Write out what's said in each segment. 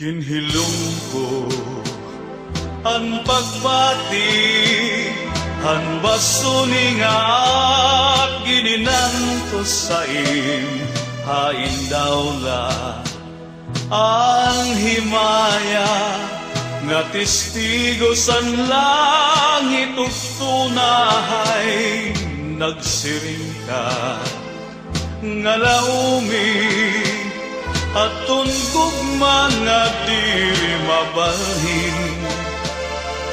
Kinhilong ko ang pagbati, ang basuning at gininanto sa hain daw la ang himaya nga testigo san langit ug tunahay nagsiring ka nga laumi at tungkugman nga di mabalhin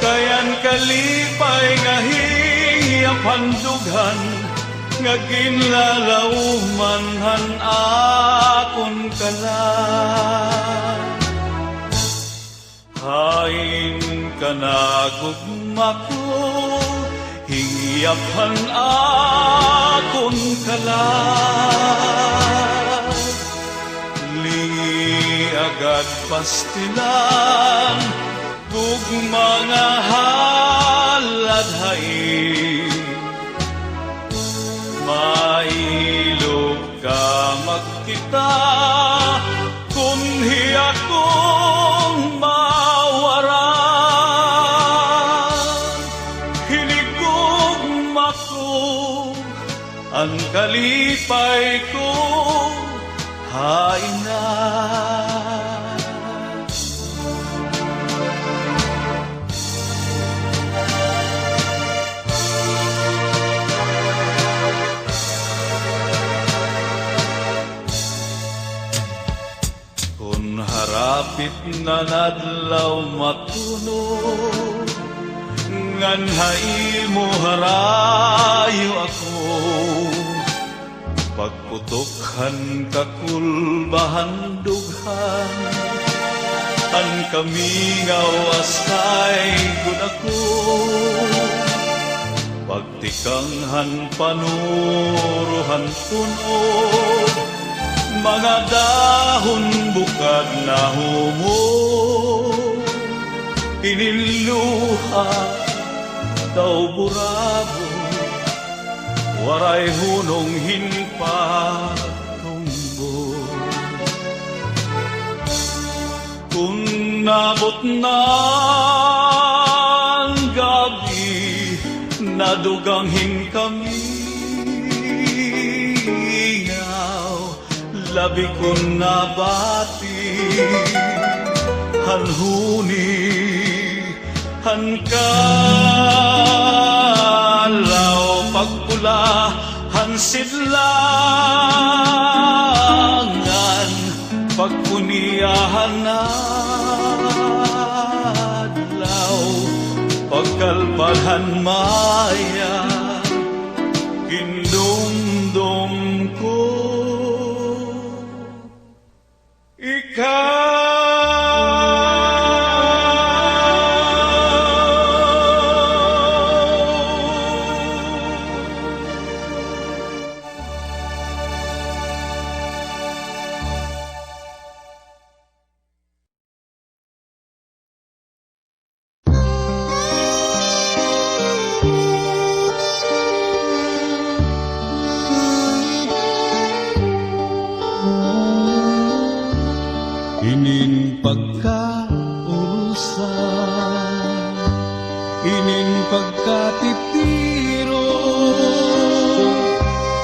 kayan kalipay nga hiyap handughan nga ginlalauman han akon kalan hain ka na gugma ko hiyap han akon kalan lingi agad pastilan gugma nga haladhain mailog ka magkita kung hiya kong mawaran hinigugma ko ang kalipay ko hainan. Kung harapit na nadlaw matunog ngan haimo harayo ako pagputokhan kakulbahan dughan an kamingaw asay gud ako pagtikanghan panuruhan tunog mga dahon bukad na humo iniluha daw burabo waray hunong hinpatumbo kung nabot na ang gabi naduganghing kami labi ko nabati hanhuni hankalaw pagpula hansidlangan pagpuniyahan adlaw pagkalpalhan maya kindumdum ko inin pagkaurusan, inin pagkatitiro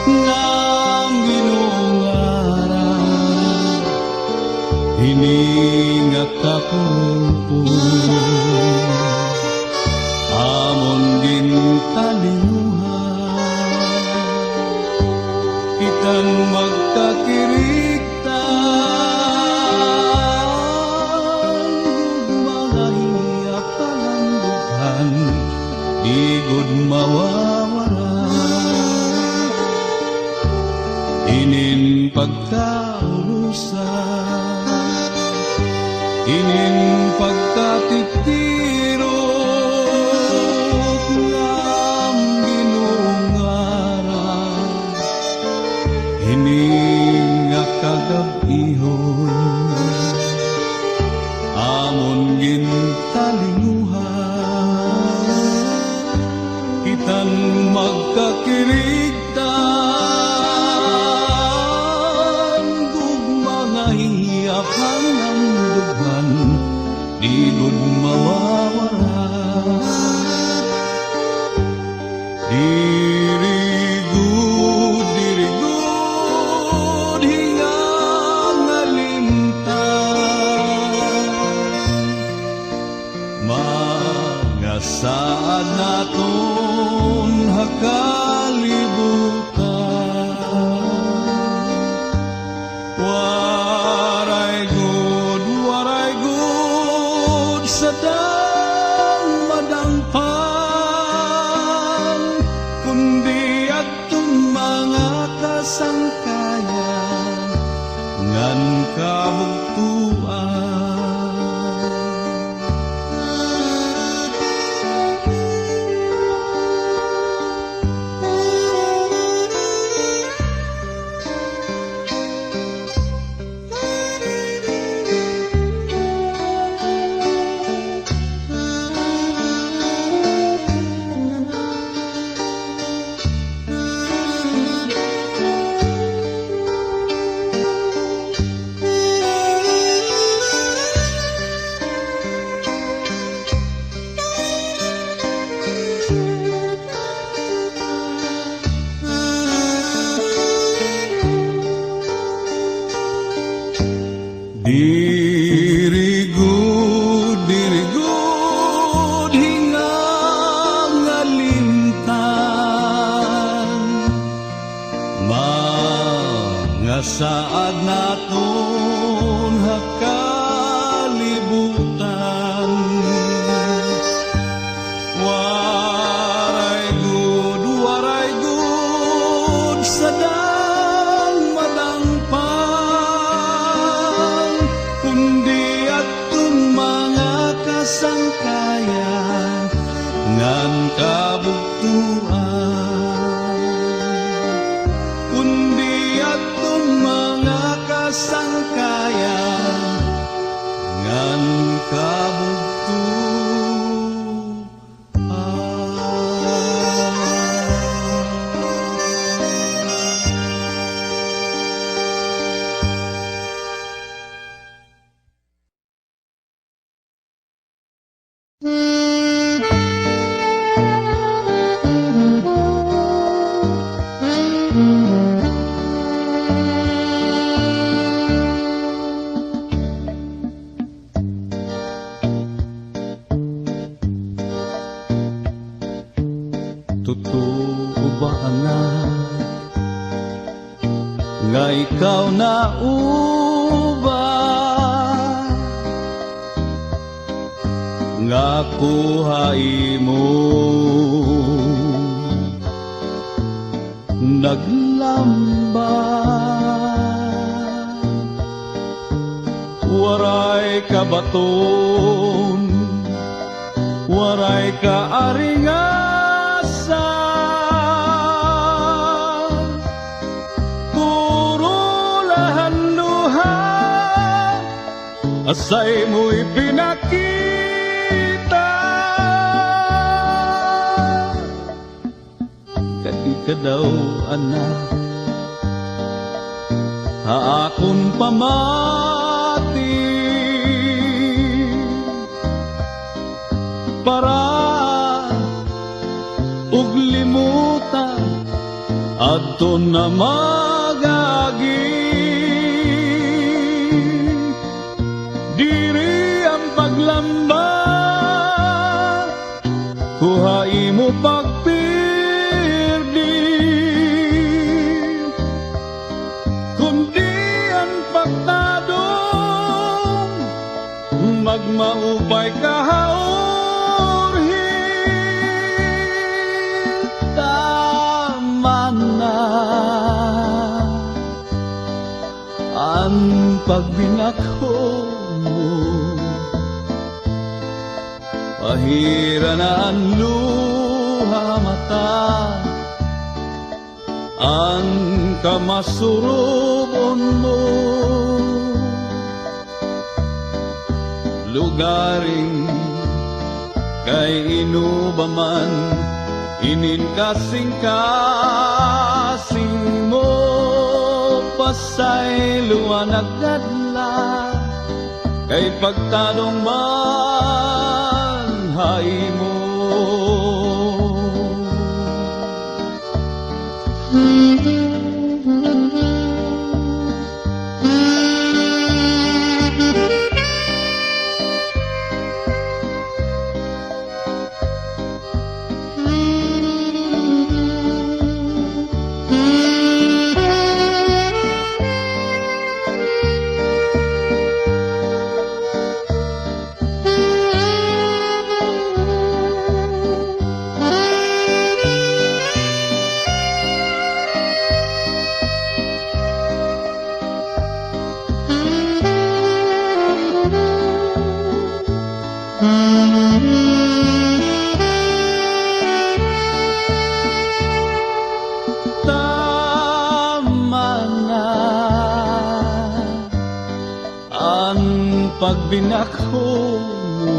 ng ginungaran, hininga kakumpul, amon gintalinguhan, kitang magkakirigta. Igod mawawala inin pagkaulusan inin pagkatitiro ng ginungaran hininga kagabihon amon gintalinguhan kitang magkakirigtan gugma nga hiyapan ang kalooban di gud mawawala. Dirigud hingang alintang, mga saad naton hakalibutan. Waray good sa madangpan, kundi atong mga kasangkayan ngan kabugtuan. Dirigud hingang alintang, mga saad naton hakalibutan. Waray good sa madangpan, kundi atong mga kasangkayan ngan kabugtuan. Kundi atong mga kasangkayan ngan kabugtuan. Totoo ba anak, nga ikaw na uba, nga kuhay mo naglamba? Waray ka baton, waray ka aringasa, puro lahan luha, asay mo'y pinakita. Kadi ka daw anak, haakon pamati, para ug limutan adto na magagi. Diri ang paglamba, kuhai mo pagpirdi, kundi ang pagtadong magmaupay kahaon. Ang pagbinakho mo, pahira na ang luha mata, ang kamasurubon mo, lugaring kay inubaman, inin kasing-kasing mo, pasay luwanag adlaw, kay pagtanong man haymo. Tama na ang pagbinakho mo,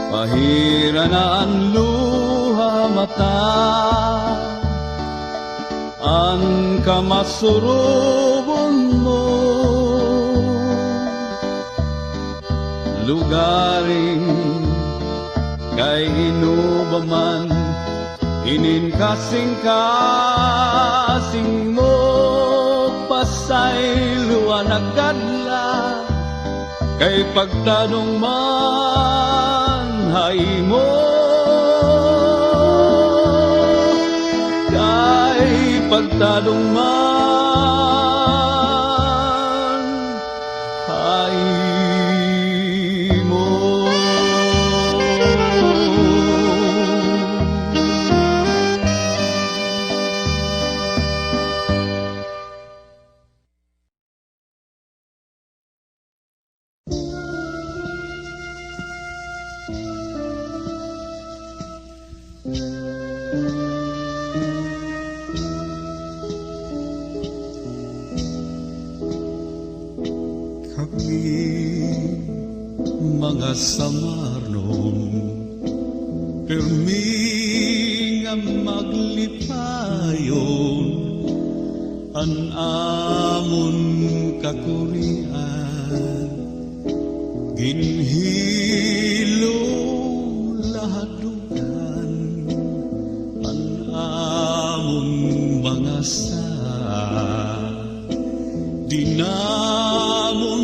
pahira na ang luha mata, ang kamasurubong mo, lugaring kay inubaman, inin kasing-kasing mo, pasayloan agdadla, kay pagtanong man haymo, kay pagtanong man haymo. Kami mga samarnon, pirmi nga maglipayon, an amon kakurian, ginhilo lahadukan, an amon mga sa dinamon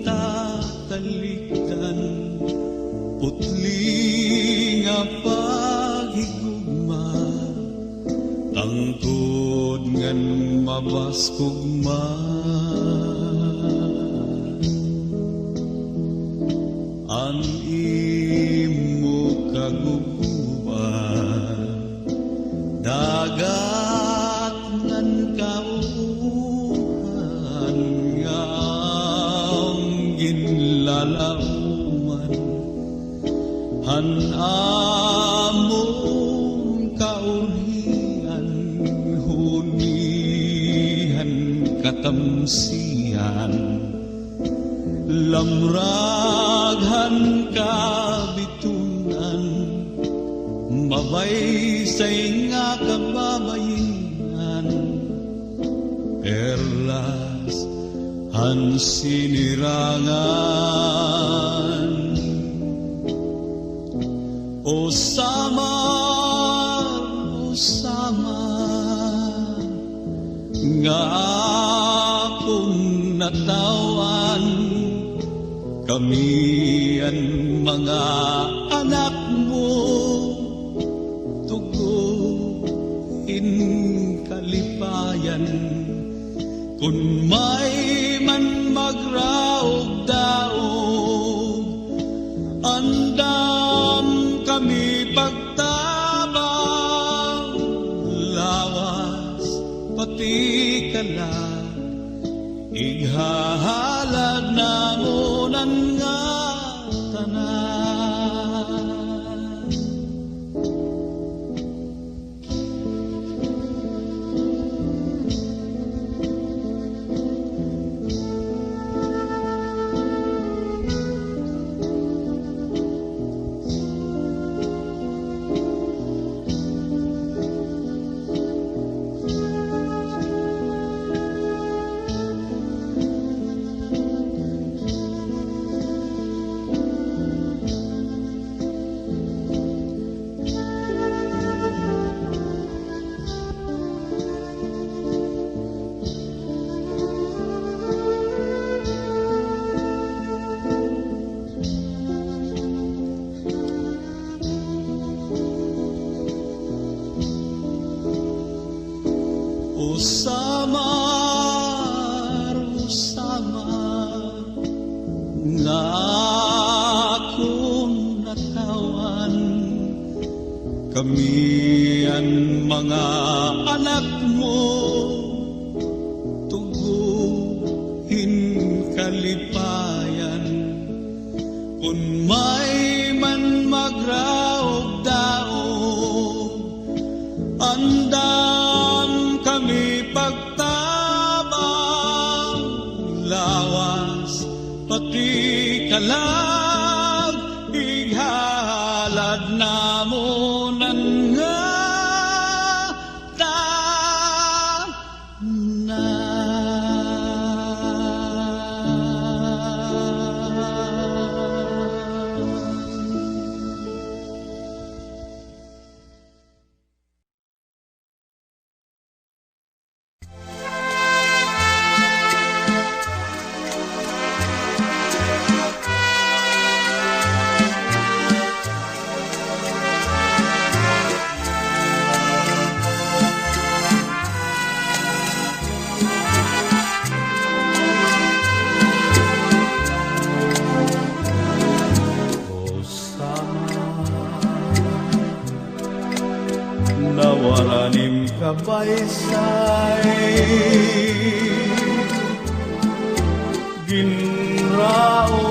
tatalikdan, putli nga paghigugma, tangkod ngan mabaskugma, an imo kaguguban, dagat ngan kauhan nga ang ginlalauman, han among kaurian, hunihan katamsian, lamraghan kabitunan, mabaysay nga kababayinan, perlas han sinirangan, o samar, nga akong natawan, kami ang mga anak mo, tuguin kalipayan, kung may man magraog daog, andam kami pagtabang, lawas pati kalag, ighahalad namunan nga tanan. Rusama, Rusama, nga akong natawan. Kami ang mga anak mo, tuguhin kalipayan. Kung may man magraog daog, andam kami pagtabang. Lawas pati kalag, ighalad namon nga nawaranim kabaysay, ginrao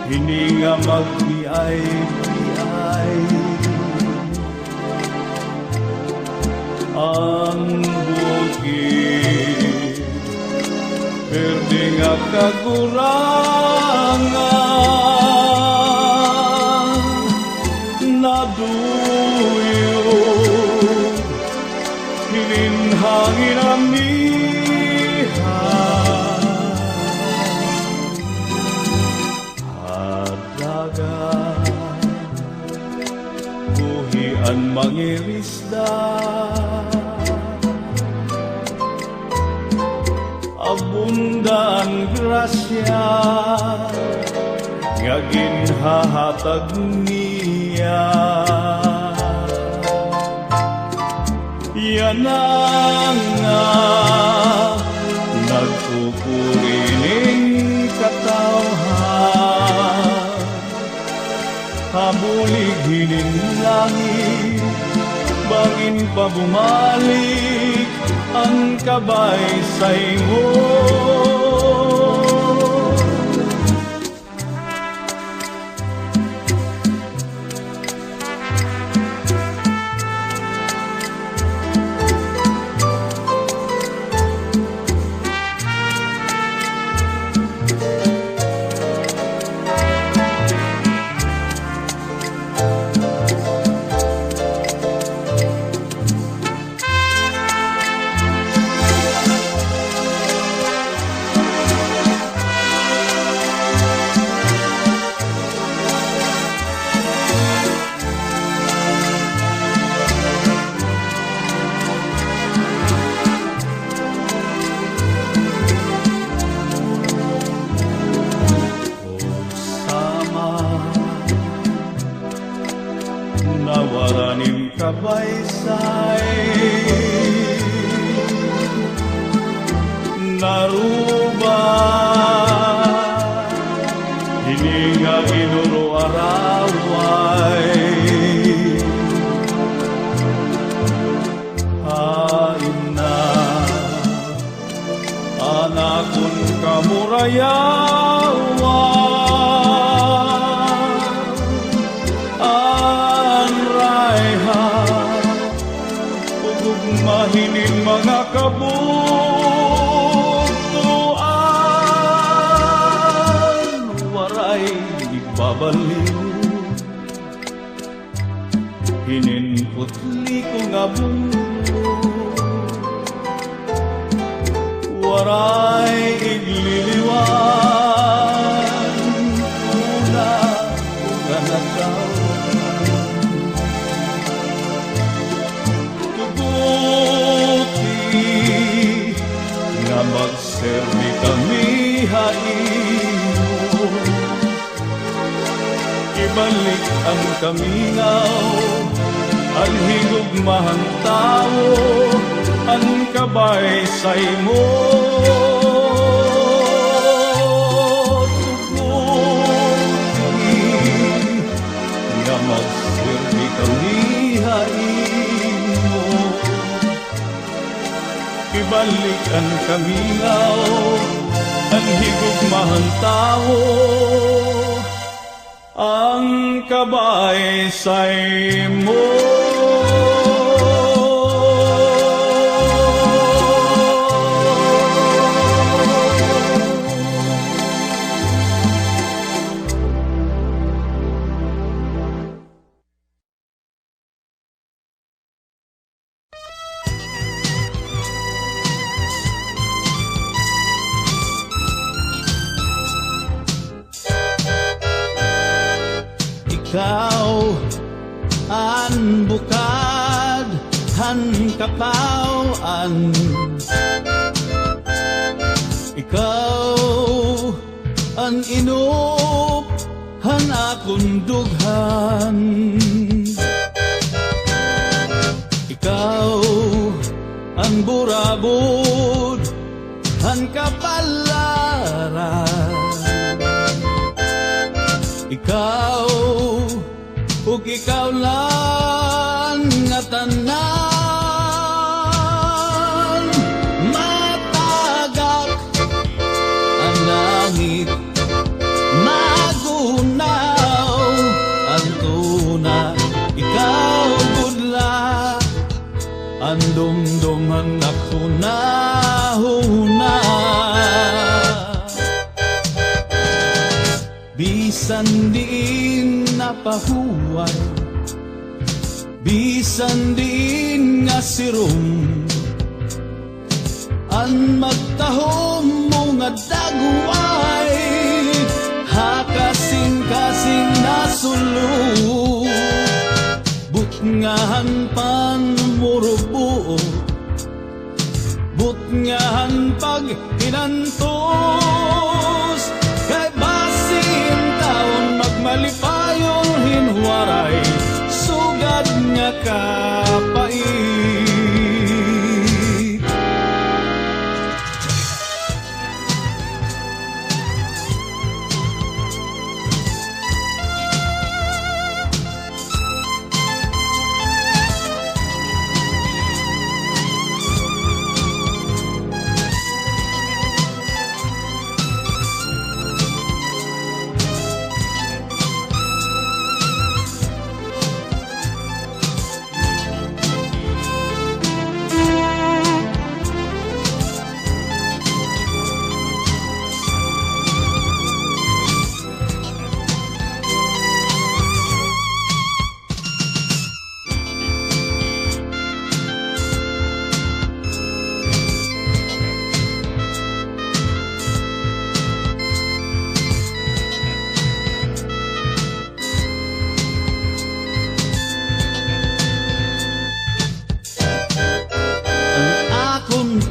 hininga magbiay-biay, ang bukid berde nga kagurangan, naduyo hininhangin amihan, adaga buhian mangirisda, abunda ang grasya nga ginhahatag niya. Yan ang nga nagpupurining katawhan, hamulig hininlangit, bangin pa bumalik ang kabaysay mo. Nawaranim kabaysay, naruba hininga inuro araway, hain na anakon kamurayawan, mahinin mga kabuktuan, waray ibabaliw, hininputli ko nga bulo, waray igliliwan, una kung ganagaw. Magserbi kami haino, ibalik ang kamingaw Ang higugmahang tao, ang kabaysay mo. Tugutin nga magsilbi kami hain mo. Ibalikan kami ngaw, ang higugmahang tao, ang kabaysay mo. Ikaw an bukad, han kapawan. Ikaw an inup, han akong dughan. Ikaw ang burabod, han kapalaran. Ikaw ug ikaw lang nga tanan, matagak ang langit, magunaw ang tuna. Ikaw budla ang dumduman ako na huna. Bisan diin napahuway, bisan diin nga sirum, ang magtahom mo nga dagway, hakasing-kasing nasulu. Butngahan pan murubuo, butngahan pag inantos, kay basin taon magmalipayong hinwaray, sugad nga kapait.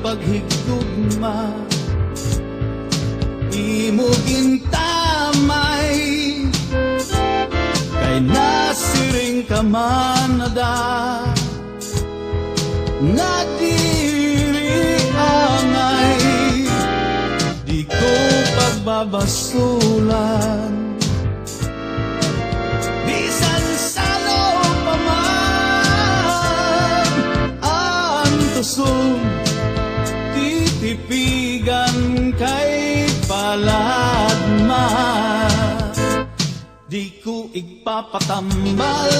Paghigugma imo gintamay, kay nasiring ka manada nga diri angay, di ko pagbabasulan. Bisan salo pa man ang tusong, titipigan kay paladma. Di ko igpapatambal,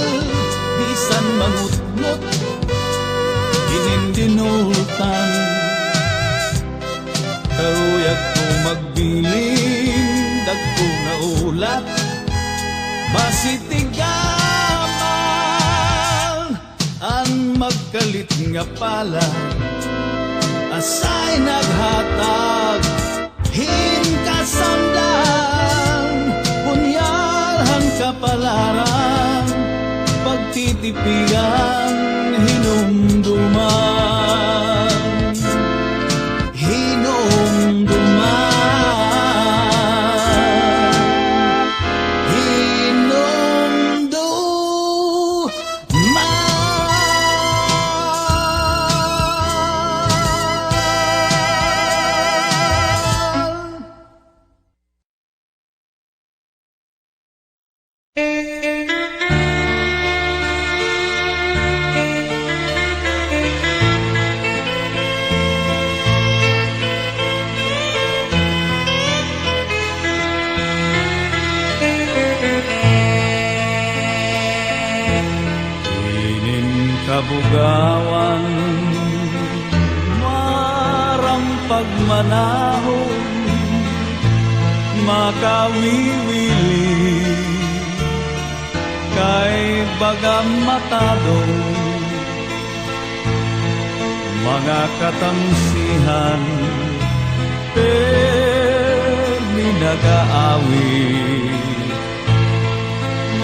bisan mangutngot, inindinultan. Karuyag ko magbiling, dagko na ulat, basitigaman, ang magkalit nga pala, asay naghatag hinkasamdan, punyalhan kapalaran, pagtitipigan hinumduman. Hinumduman. pagmanahon makawiwili kay bagang matadong mga katamsihan permi nag-aawi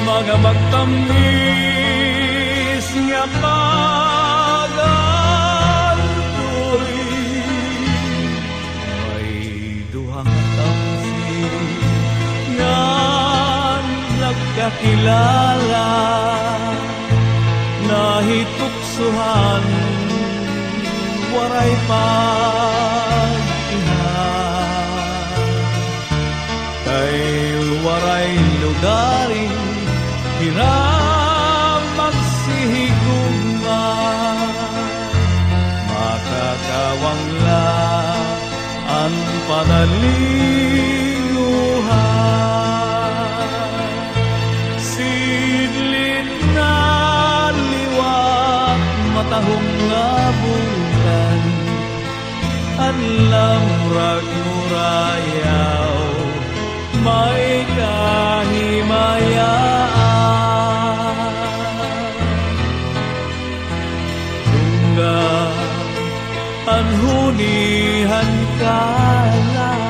mga magtamis nga pag-alpoy may duhang tamsi nga nagkakilala nahituksuhan waray pag-ihan kay waray lugaring hiram magsihigugma makakawangla ang panalinguhan sidlin na liwat matahong nga bulan alam rag murayaw may kahimayaan tungga anhunihan kalaw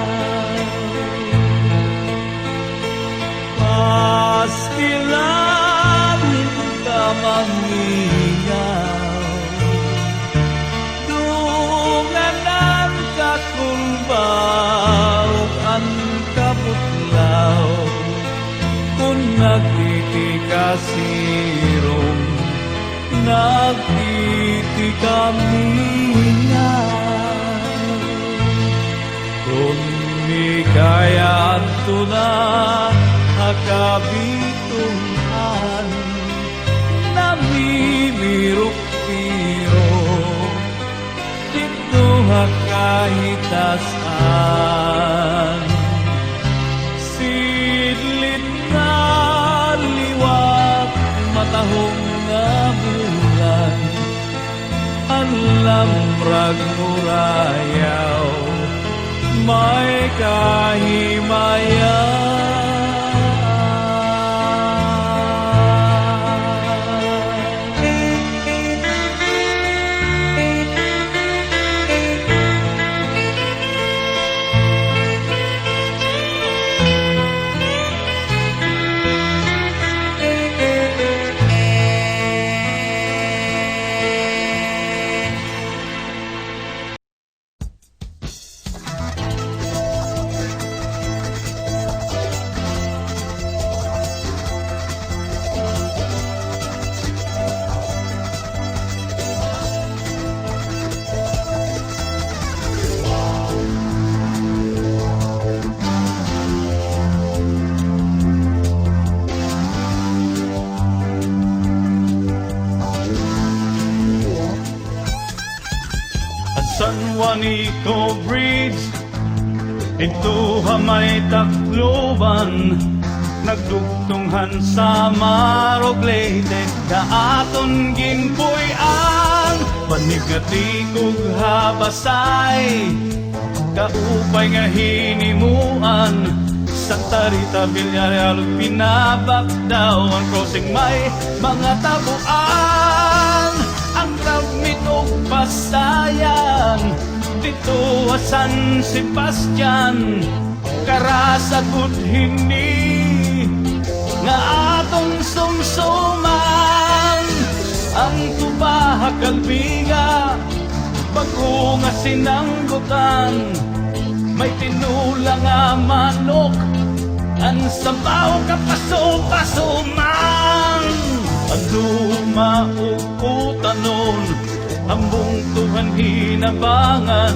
pastilanin ka mangingaw dunganan ka kulbaw ang kaputlaw kung nagtitikasirong nagtitikamingaw kung di kaya ito na hakabituhan namimirok-mirok dito hakahitasan sidlit na liwat matahong nga bulan alam rag murayaw may San Juanico Bridge ito may takloban nagdugtunghan sa Maroglete kaaton ginpuy-an panigatigog habasay kaupay nga hinimuan Santa Rita, Villarreal, pinabakdaw ang crossing may mga tabuan ang Travmit o Pasayan dito San Sebastian karasag hini nga atong sumsuman ang tubaha kalbiga bago nga sinanggutan may tinula nga manok ang sabaw kapasok-pasuman ang lumaukutanon ambong tuhan hinabangan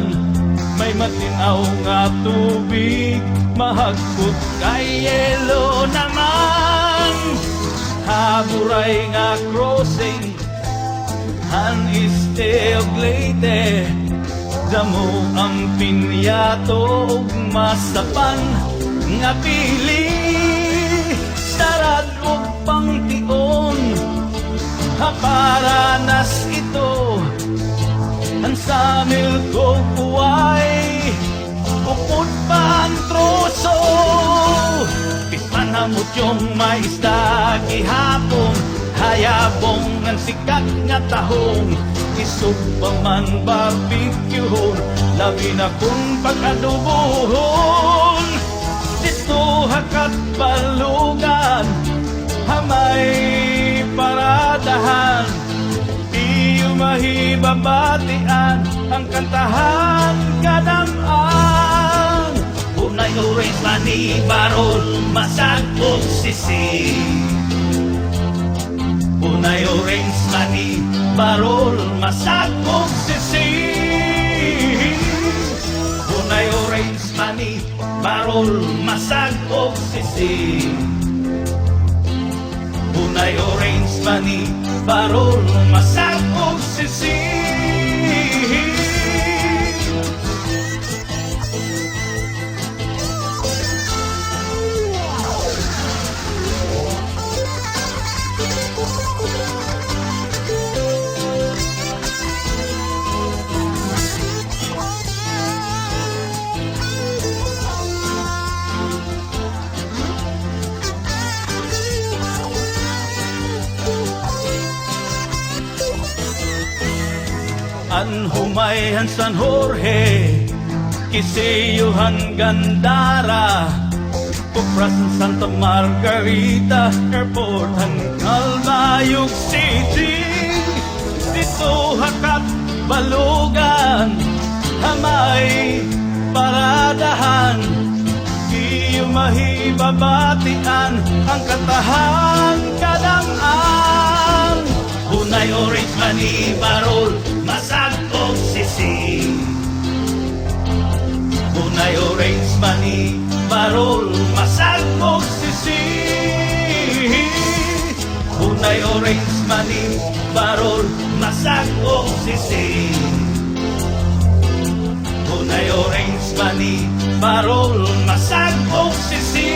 may matinaw nga tubig mahagkot kay yelo naman haburay nga crossing han Isteoglete damo ang pinyato ug masapan nga pili sarad ug pangtion haparanas ito ang samil ko buhay Yung may isda gihapon, hayabong ng sikat nga tahong, isog pa man barbecue, labi na kung pag-adobohon. Dito hakat balugan, hamay paradahan, iyo mahibabatian, ang kantahan kadamaan. Unay orange mani barol, masagpog sisi. Unay orange mani barol, masagpog sisi. Unay orange mani barol, masagpog sisi. Unay orange mani barol, masagpog sisi. An humayhan San Jorge, Kiseyuhan Gandara, Kuprasan Santa Margarita, Airport hanggang Bayog City. Dito hakat balugan, hamay paradahan, iyo mahibabatian, ang kantahan kadamaan. Unay orange mani barol, masagpog sisi. Unay orange mani barol, masagpog sisi. Unay orange mani barol, masagpog sisi. Unay orange mani barol, masagpog sisi.